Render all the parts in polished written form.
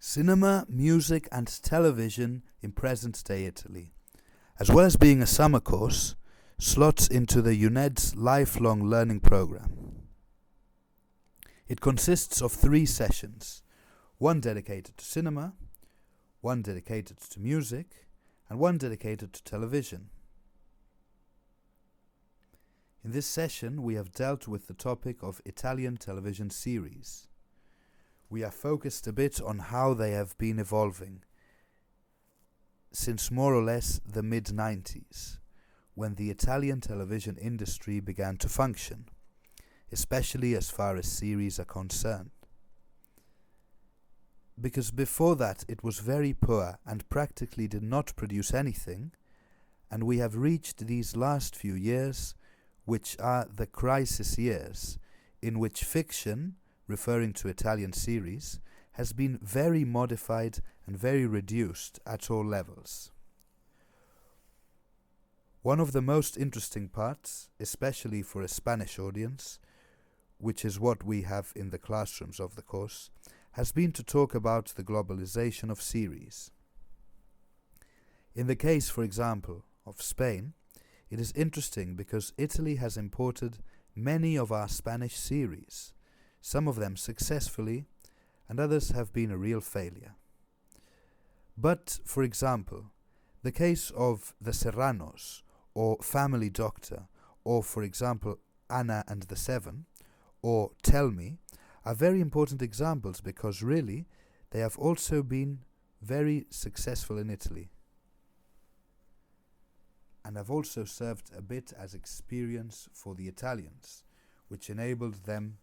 Cinema, music and television in present-day Italy, as well as being a summer course, slots into the UNED's lifelong learning program. It consists of 3 sessions, one dedicated to cinema, one dedicated to music, and one dedicated to television. In this session, we have dealt with the topic of Italian television series. We have focused a bit on how they have been evolving since more or less the mid-90s, when the Italian television industry began to function, especially as far as series are concerned. Because before that it was very poor and practically did not produce anything, and we have reached these last few years, which are the crisis years, in which fiction, referring to Italian series, has been very modified and very reduced at all levels. One of the most interesting parts, especially for a Spanish audience, which is what we have in the classrooms of the course, has been to talk about the globalization of series. In the case, for example, of Spain, it is interesting because Italy has imported many of our Spanish series, some of them successfully, and others have been a real failure. But, for example, the case of The Serranos, or Family Doctor, or, for example, Anna and the Seven, or Tell Me, are very important examples because really they have also been very successful in Italy, and have also served a bit as experience for the Italians, which enabled them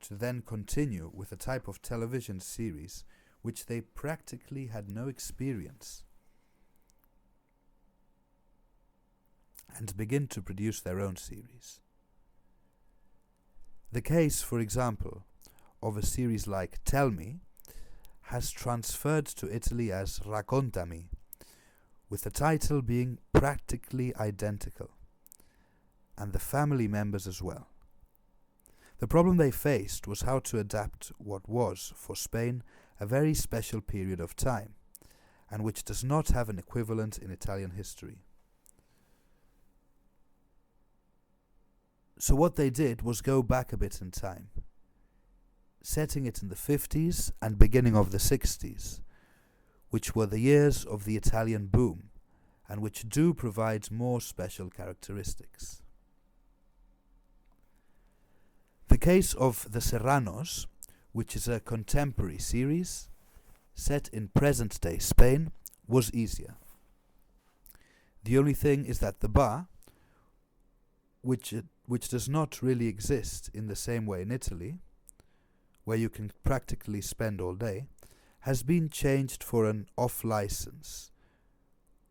to then continue with a type of television series which they practically had no experience, and begin to produce their own series. The case, for example, of a series like Tell Me has transferred to Italy as Raccontami, with the title being practically identical, and the family members as well. The problem they faced was how to adapt what was, for Spain, a very special period of time, and which does not have an equivalent in Italian history. So what they did was go back a bit in time, setting it in the 50s and beginning of the 60s, which were the years of the Italian boom, and which do provide more special characteristics. The case of The Serranos, which is a contemporary series set in present-day Spain, was easier. The only thing is that the bar, which does not really exist in the same way in Italy, where you can practically spend all day, has been changed for an off-license,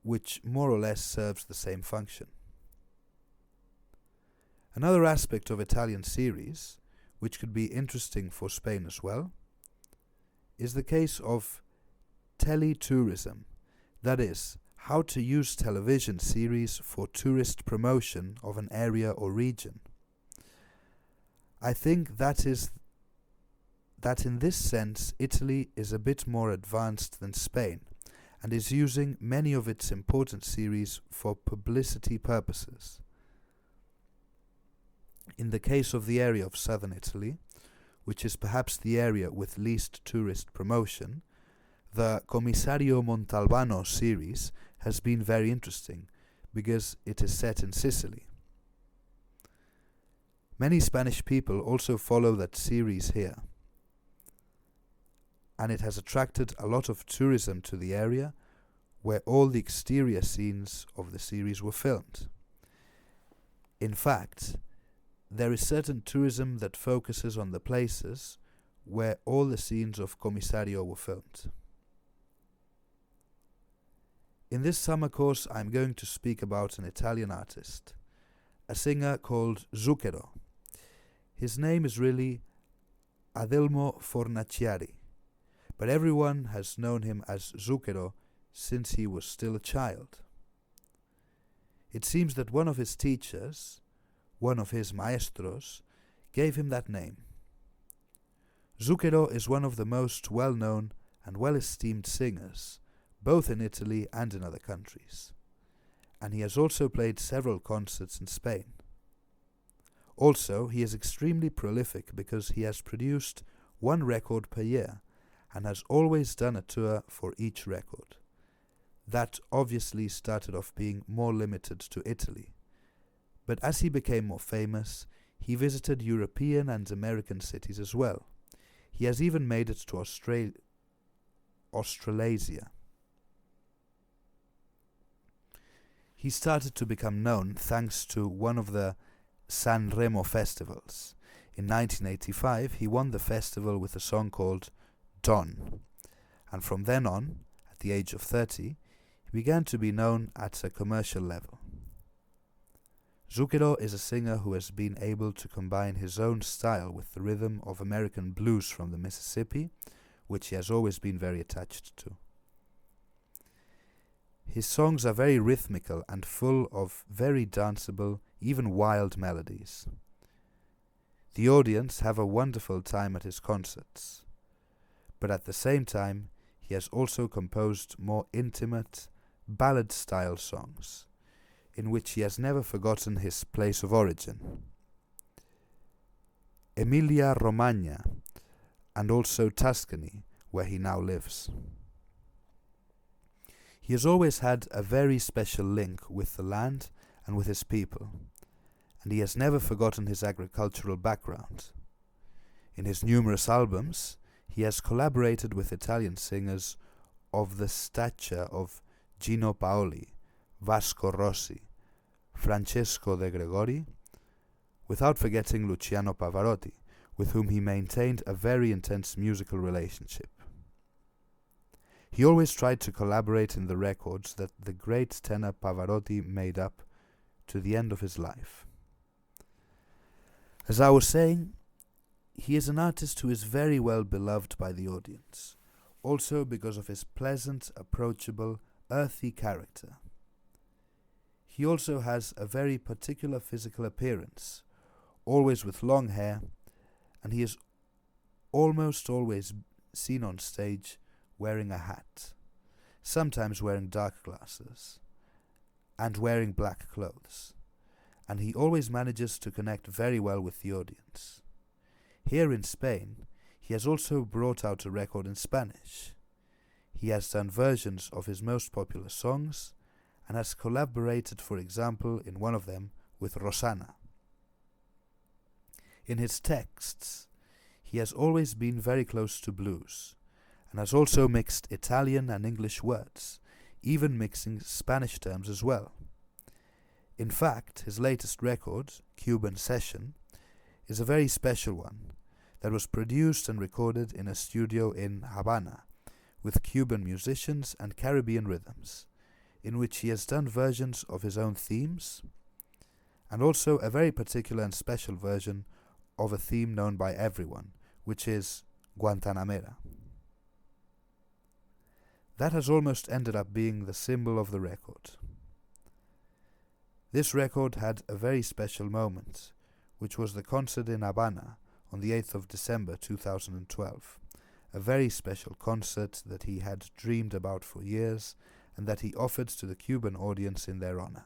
which more or less serves the same function. Another aspect of Italian series, which could be interesting for Spain as well, is the case of teletourism, that is, how to use television series for tourist promotion of an area or region. I think that in this sense Italy is a bit more advanced than Spain, and is using many of its important series for publicity purposes. In the case of the area of southern Italy, which is perhaps the area with least tourist promotion, the Commissario Montalbano series has been very interesting because it is set in Sicily. Many Spanish people also follow that series here, and it has attracted a lot of tourism to the area where all the exterior scenes of the series were filmed. In fact, there is certain tourism that focuses on the places where all the scenes of Commissario were filmed. In this summer course I'm going to speak about an Italian artist, a singer called Zucchero. His name is really Adelmo Fornaciari, but everyone has known him as Zucchero since he was still a child. It seems that one of his teachers, one of his maestros, gave him that name. Zucchero is one of the most well-known and well-esteemed singers, both in Italy and in other countries. And he has also played several concerts in Spain. Also, he is extremely prolific because he has produced one record per year and has always done a tour for each record. That obviously started off being more limited to Italy, but as he became more famous, he visited European and American cities as well. He has even made it to Australasia. He started to become known thanks to one of the Sanremo festivals. In 1985, he won the festival with a song called Don, and from then on, at the age of 30, he began to be known at a commercial level. Zucchero is a singer who has been able to combine his own style with the rhythm of American blues from the Mississippi, which he has always been very attached to. His songs are very rhythmical and full of very danceable, even wild melodies. The audience have a wonderful time at his concerts, but at the same time, he has also composed more intimate, ballad-style songs, in which he has never forgotten his place of origin, Emilia-Romagna, and also Tuscany, where he now lives. He has always had a very special link with the land and with his people, and he has never forgotten his agricultural background. In his numerous albums, he has collaborated with Italian singers of the stature of Gino Paoli, Vasco Rossi, Francesco De Gregori, without forgetting Luciano Pavarotti, with whom he maintained a very intense musical relationship. He always tried to collaborate in the records that the great tenor Pavarotti made up to the end of his life. As I was saying, he is an artist who is very well beloved by the audience, also because of his pleasant, approachable, earthy character. He also has a very particular physical appearance, always with long hair, and he is almost always seen on stage wearing a hat, sometimes wearing dark glasses, and wearing black clothes, and he always manages to connect very well with the audience. Here in Spain, he has also brought out a record in Spanish. He has done versions of his most popular songs, and has collaborated, for example, in one of them with Rosana. In his texts, he has always been very close to blues, and has also mixed Italian and English words, even mixing Spanish terms as well. In fact, his latest record, Cuban Session, is a very special one that was produced and recorded in a studio in Havana with Cuban musicians and Caribbean rhythms, in which he has done versions of his own themes, and also a very particular and special version of a theme known by everyone, which is Guantanamera. That has almost ended up being the symbol of the record. This record had a very special moment, which was the concert in Havana on the 8th of December 2012, a very special concert that he had dreamed about for years and that he offered to the Cuban audience in their honor.